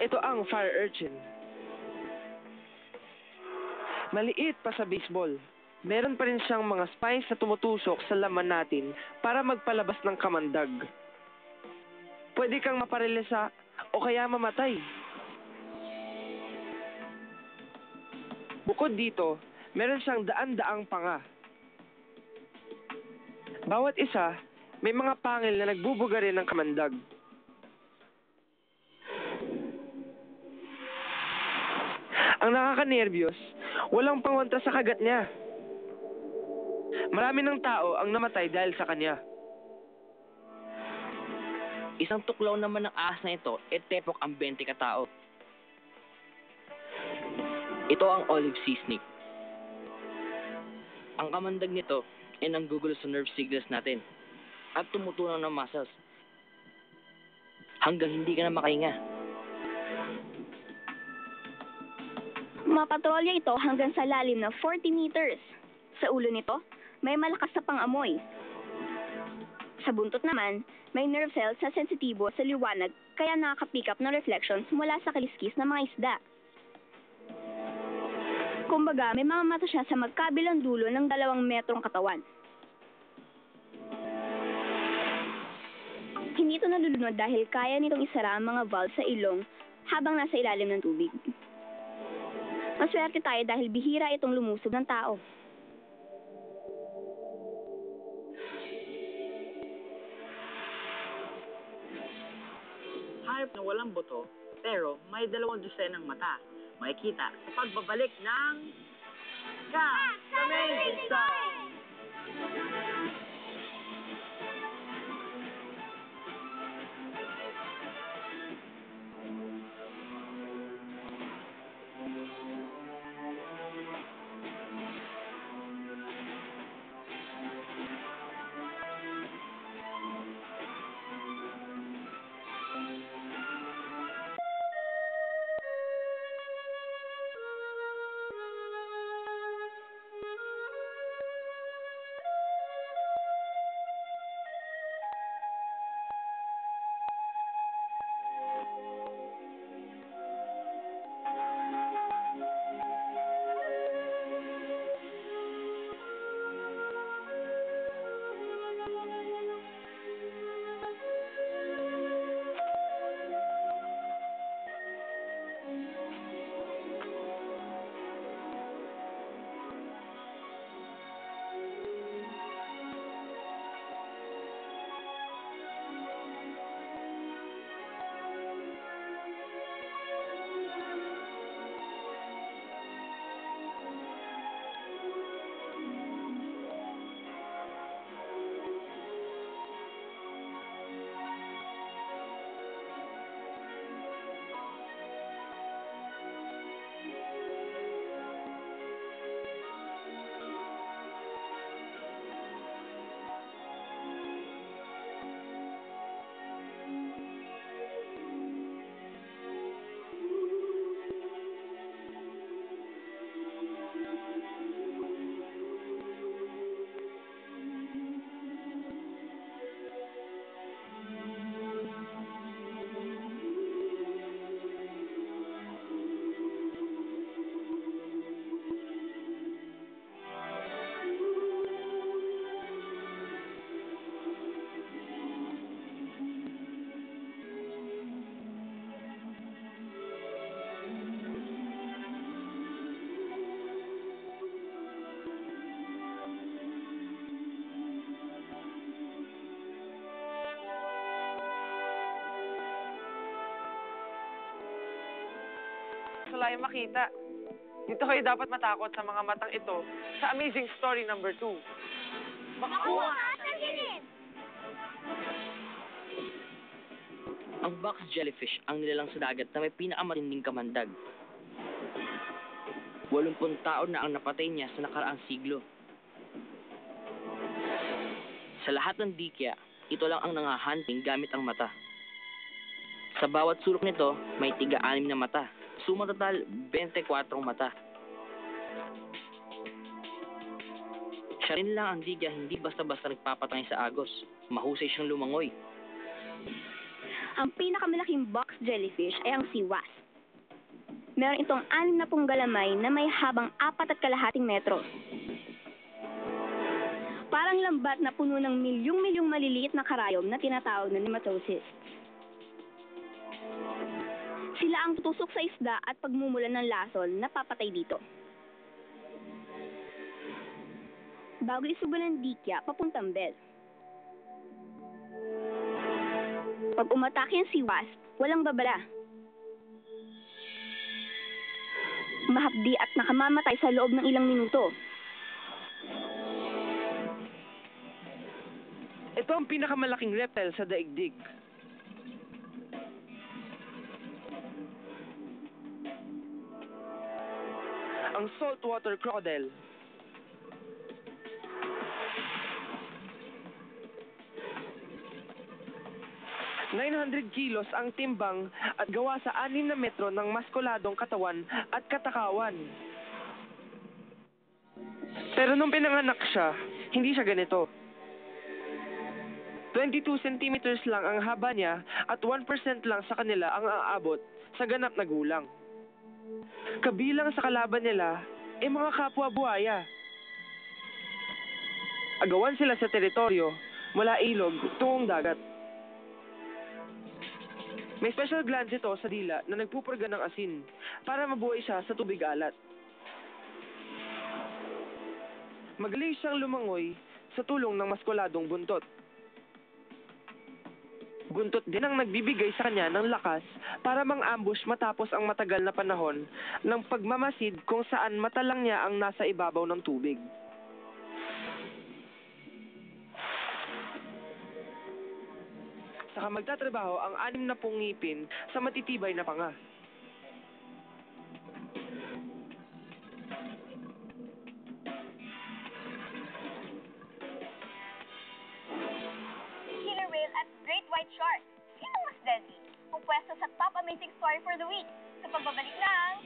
Ito ang fire urchin. Maliit pa sa baseball. Meron pa rin siyang mga spines na tumutusok sa laman natin para magpalabas ng kamandag. Pwede kang maparilisa o kaya mamatay. Bukod dito, meron siyang daan-daang panga. Bawat isa, may mga pangil na nagbubuga rin ng kamandag. Ang nakakanerbiyos, walang pangontra sa kagat niya. Marami ng tao ang namatay dahil sa kanya. Isang tuklaw naman ng ahas na ito, tepok ang 20 katao. Ito ang olive sea snake. Ang kamandag nito ay nanggugulo sa nerve signals natin at tumutunaw ng muscles hanggang hindi ka na makahinga. Mapatrolya ito hanggang sa lalim ng 40 meters. Sa ulo nito, may malakas na pang-amoy. Sa buntot naman, may nerve cells na sensitibo sa liwanag kaya nakaka-pick up ng reflections mula sa kaliskis ng mga isda. Kumbaga, may mga mata siya sa magkabilang dulo ng 2 metrong katawan. Hindi ito nalulunod dahil kaya nitong isara ang mga valve sa ilong habang nasa ilalim ng tubig. Maswerte tayo dahil bihira itong lumusob ng tao. Hayop na walang buto, pero may 2 dosenang mata. Makikita sa pagbabalik ng Cats Amazing Stories! Wala yung makita. Dito kayo dapat matakot sa mga matang ito sa Amazing Story number 2. Makuha sa gilid! Ang box jellyfish ang nilalang sa dagat na may pinakamatinding kamandag. 80 taon na ang napatay niya sa nakaraang siglo. Sa lahat ng dikya, ito lang ang nangahunting gamit ang mata. Sa bawat sulok nito, may 6 na mata. Suma total, 24 mata. Siya rin lang ang dikya hindi basta-basta nagpapatay sa agos. Mahusay siyang lumangoy. Ang pinakamalaking box jellyfish ay ang sea wasp. Meron itong 60 galamay na may habang 4.5 metro. Parang lambat na puno ng milyong-milyong maliliit na karayom na tinatawag na nematocysts. Sila ang tutusok sa isda at pagmumulan ng lasol na papatay dito. Bago isugal ng dikya, papuntang bell. Pag umatake ang sea wasp, walang babala. Mahapdi at nakamamatay sa loob ng ilang minuto. Ito ang pinakamalaking reptile sa daigdig. Ang saltwater crocodile. $900 kilos ang timbang at gawa sa 6 na metro ng maskuladong katawan at katakawan. Pero nung pinanganak siya, hindi siya ganito. 22 centimeters lang ang haba niya at 1% lang sa kanila ang aabot sa ganap na gulang. Kabilang sa kalaban nila ay mga kapwa buhaya. Agawan sila sa teritoryo mula ilog tungong dagat. May special glands ito sa dila na nagpupurga ng asin para mabuhay siya sa tubig alat. Magaling siyang lumangoy sa tulong ng maskuladong buntot. Buntot din ang nagbibigay sa kanya ng lakas para mang-ambush matapos ang matagal na panahon ng pagmamasid kung saan mata lang niya ang nasa ibabaw ng tubig. Saka magtatrabaho ang 60 ngipin sa matitibay na panga. Killer whale at great white shark. Sino mas deadly? Kung pwesto sa top amazing story for the week. Sa pagbabalik ng